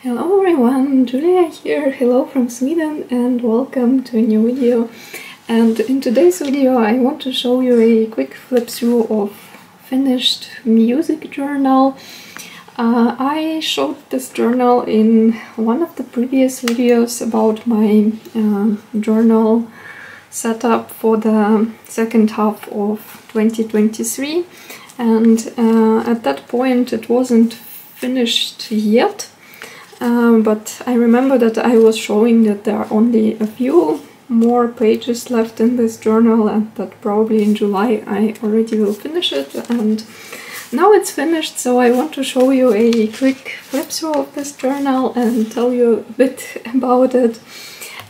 Hello everyone, Julia here, hello from Sweden and welcome to a new video. And in today's video I want to show you a quick flip through of finished music journal. I showed this journal in one of the previous videos about my journal setup for the second half of 2023, and at that point it wasn't finished yet. But I remember that I was showing that there are only a few more pages left in this journal and that probably in July I already will finish it, and now it's finished, so I want to show you a quick flip through of this journal and tell you a bit about it.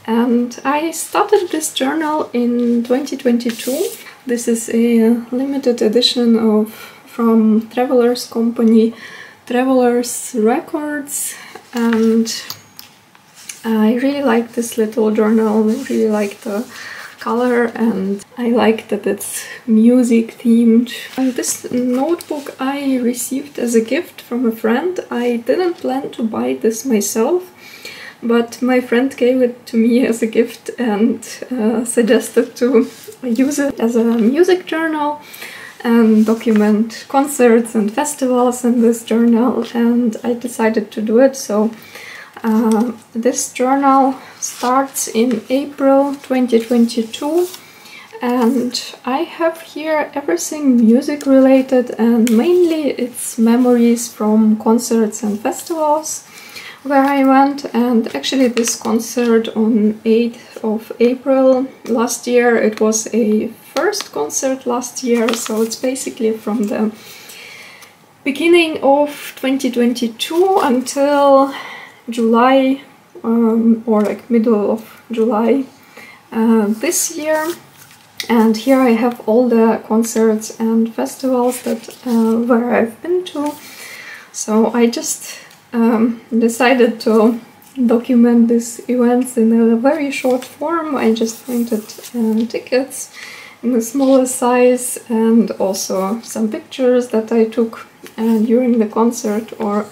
And I started this journal in 2022. This is a limited edition from Traveler's company, Traveler's Records. And I really like this little journal, I really like the color, and I like that it's music themed. This notebook I received as a gift from a friend. I didn't plan to buy this myself, but my friend gave it to me as a gift and suggested to use it as a music journal and document concerts and festivals in this journal, and I decided to do it. So this journal starts in April 2022, and I have here everything music related, and mainly it's memories from concerts and festivals where I went. And actually this concert on 8th of April last year, it was a first concert last year, so it's basically from the beginning of 2022 until July, or like middle of July this year. And here I have all the concerts and festivals that where I've been to. So I just decided to document these events in a very short form. I just printed tickets in a smaller size and also some pictures that I took during the concert or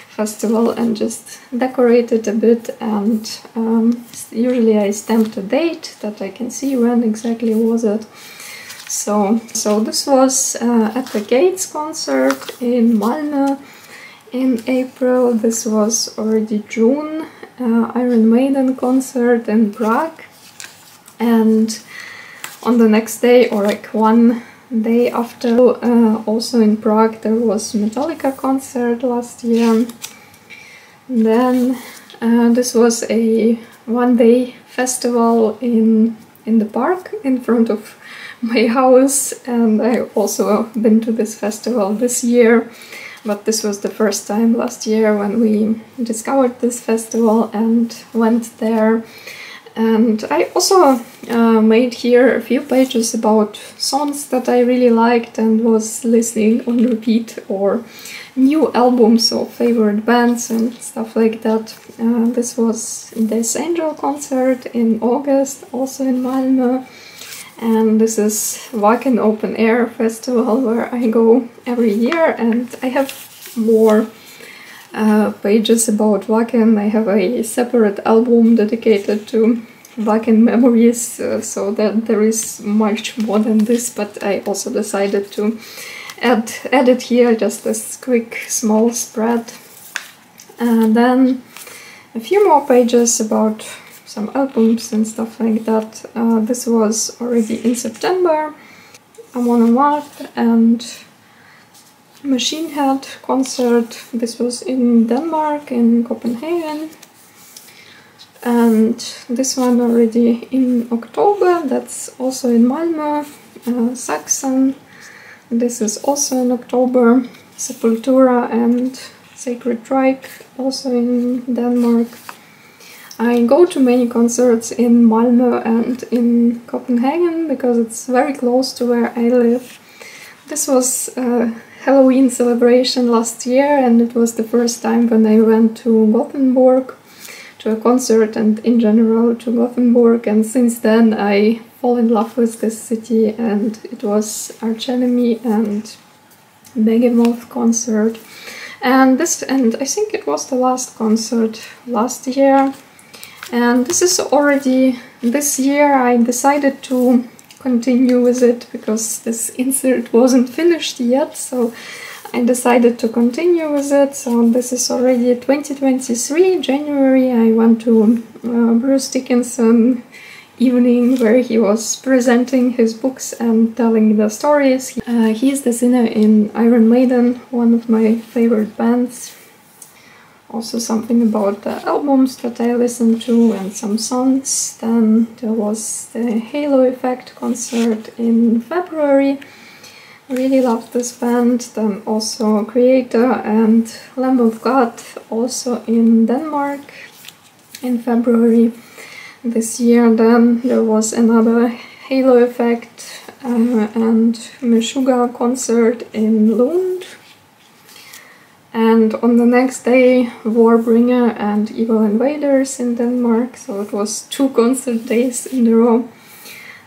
festival and just decorated a bit, and usually I stamped a date that I can see when exactly was it. So this was at the Gates concert in Malmö in April. This was already June, Iron Maiden concert in Prague, and on the next day, or like one day after, also in Prague, there was Metallica concert last year. Then this was a one-day festival in the park in front of my house, and I also been to this festival this year, but this was the first time last year when we discovered this festival and went there. And I also made here a few pages about songs that I really liked and was listening on repeat, or new albums of favorite bands and stuff like that. This was This Angel concert in August, also in Malmö. And this is Wacken Open Air Festival where I go every year, and I have more pages about Wacken. I have a separate album dedicated to Wacken memories, so that there is much more than this, but I also decided to add it here, just this quick small spread. And then a few more pages about some albums and stuff like that. This was already in September, Amon Amarth and Machine Head concert. This was in Denmark, in Copenhagen. And this one already in October, that's also in Malmö, Saxon. This is also in October, Sepultura and Sacred Reich, also in Denmark. I go to many concerts in Malmö and in Copenhagen because it's very close to where I live. This was a Halloween celebration last year, and it was the first time when I went to Gothenburg to a concert and in general to Gothenburg, and since then I fall in love with this city, and it was Arch Enemy and Behemoth concert. And I think it was the last concert last year. And this is already this year. I decided to continue with it because this insert wasn't finished yet, so I decided to continue with it. So this is already 2023, January. I went to Bruce Dickinson evening where he was presenting his books and telling the stories. He's the singer in Iron Maiden, one of my favorite bands. Also something about the albums that I listened to and some songs. Then there was the Halo Effect concert in February. Really loved this band. Then also Creator and Lamb of God, also in Denmark in February this year. Then there was another Halo Effect and Meshuggah concert in Lund. And on the next day, Warbringer and Evil Invaders in Denmark, so it was 2 concert days in a row.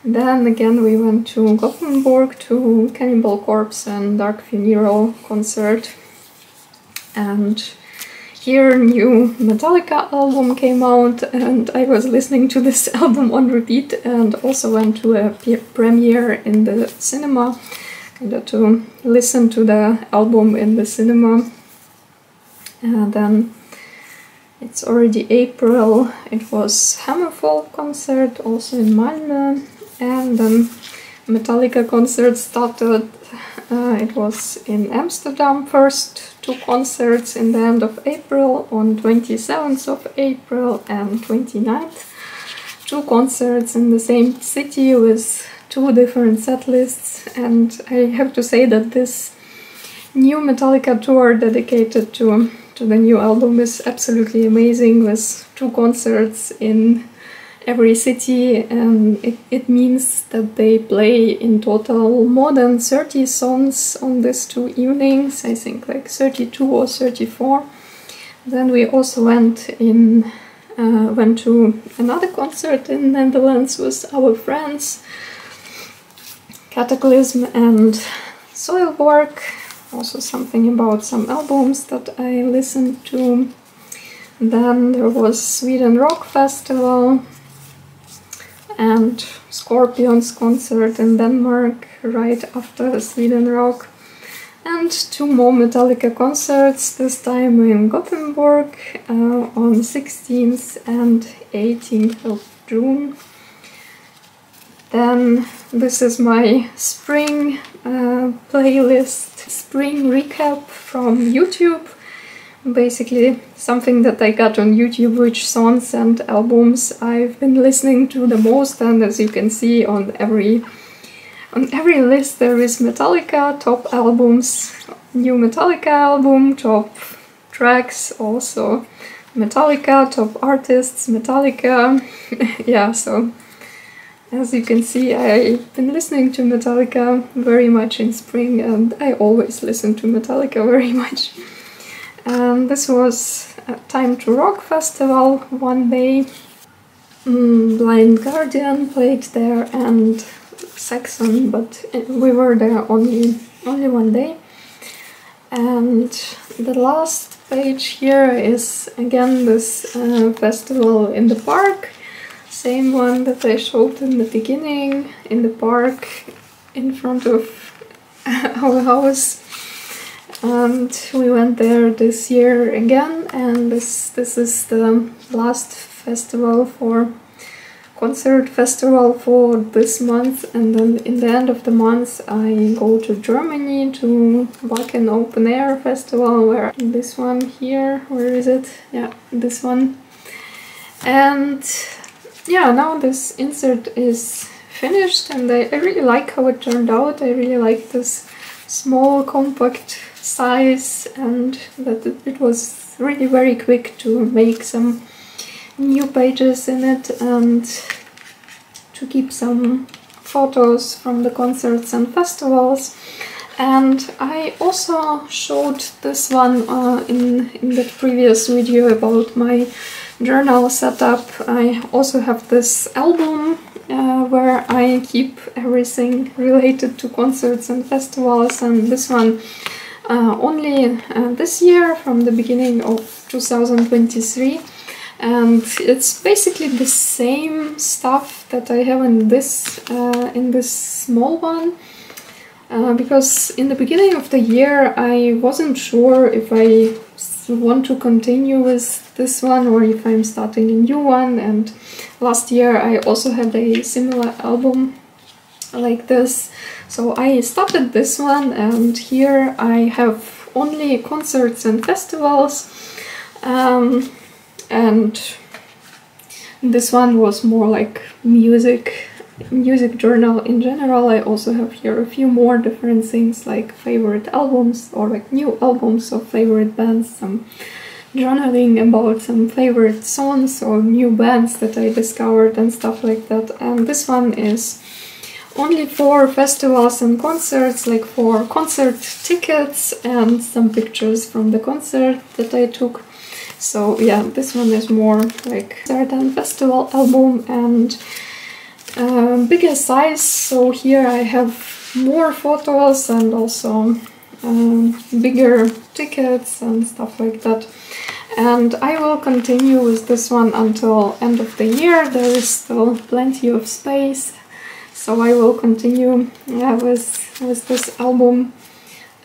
Then again we went to Gothenburg to Cannibal Corpse and Dark Funeral concert. And here new Metallica album came out and I was listening to this album on repeat, and also went to a premiere in the cinema, to listen to the album in the cinema. And then it's already April. It was Hammerfall concert also in Malmö, and then Metallica concert started. It was in Amsterdam, first 2 concerts in the end of April, on 27th of April and 29th. 2 concerts in the same city with 2 different set lists, and I have to say that this new Metallica tour dedicated to the new album is absolutely amazing, with 2 concerts in every city, and it means that they play in total more than 30 songs on these 2 evenings, I think like 32 or 34. Then we also went to another concert in Netherlands with our friends, Cataclysm and Soilwork. Also something about some albums that I listened to. Then there was Sweden Rock Festival and Scorpions concert in Denmark right after Sweden Rock. And 2 more Metallica concerts, this time in Gothenburg on 16th and 18th of June. Then this is my spring playlist, spring recap from YouTube. Basically something that I got on YouTube, which songs and albums I've been listening to the most, and as you can see on every list there is Metallica, top albums, new Metallica album, top tracks, also Metallica, top artists, Metallica. Yeah, so as you can see, I've been listening to Metallica very much in spring, and I always listen to Metallica very much. And this was a Time to Rock Festival one day. Blind Guardian played there and Saxon, but we were there only one day. And the last page here is again this festival in the park. Same one that I showed in the beginning, in the park in front of our house. And we went there this year again, and this is the last concert festival for this month, and then in the end of the month I go to Germany to Wacken Open Air Festival, where this one here, where is it? Yeah, this one. And yeah, now this insert is finished, and I really like how it turned out. I really like this small compact size, and that it was really very quick to make some new pages in it and to keep some photos from the concerts and festivals. And I also showed this one in the previous video about my journal setup. I also have this album where I keep everything related to concerts and festivals, and this one only this year, from the beginning of 2023, and it's basically the same stuff that I have in this small one, because in the beginning of the year I wasn't sure if I want to continue with this one or if I'm starting a new one. And last year I also had a similar album like this, so I started this one, and here I have only concerts and festivals, and this one was more like music journal in general. I also have here a few more different things, like favorite albums or like new albums of favorite bands, some journaling about some favorite songs or new bands that I discovered and stuff like that. And this one is only for festivals and concerts, like for concert tickets and some pictures from the concert that I took. So yeah, this one is more like concert and festival album, and bigger size, so here I have more photos and also bigger tickets and stuff like that. And I will continue with this one until end of the year. There is still plenty of space, so I will continue with this album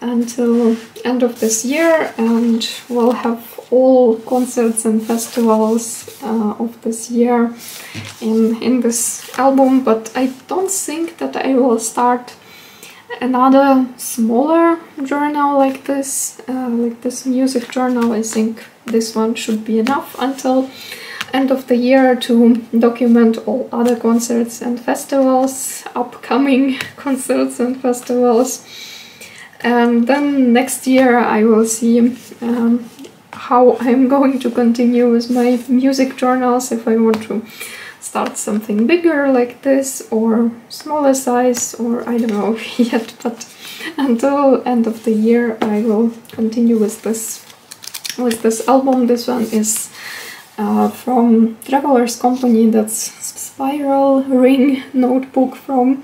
until end of this year, and we'll have all concerts and festivals of this year in this album. But I don't think that I will start another smaller journal like this music journal. I think this one should be enough until end of the year to document all other concerts and festivals, upcoming concerts and festivals. And then next year I will see how I'm going to continue with my music journals, if I want to start something bigger like this or smaller size, or I don't know yet, but until end of the year I will continue with this album. This one is from Traveler's Company. That's spiral ring notebook from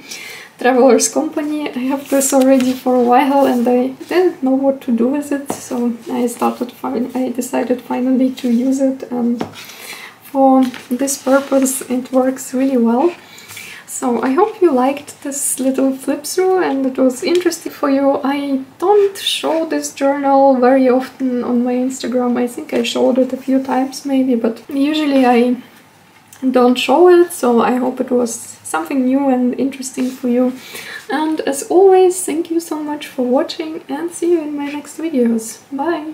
Traveler's Company. I have this already for a while and I didn't know what to do with it, so I decided finally to use it, and for this purpose it works really well. So I hope you liked this little flip through and it was interesting for you. I don't show this journal very often on my Instagram. I think I showed it a few times maybe, but usually I don't show it, so I hope it was something new and interesting for you. And as always, thank you so much for watching, and see you in my next videos. Bye!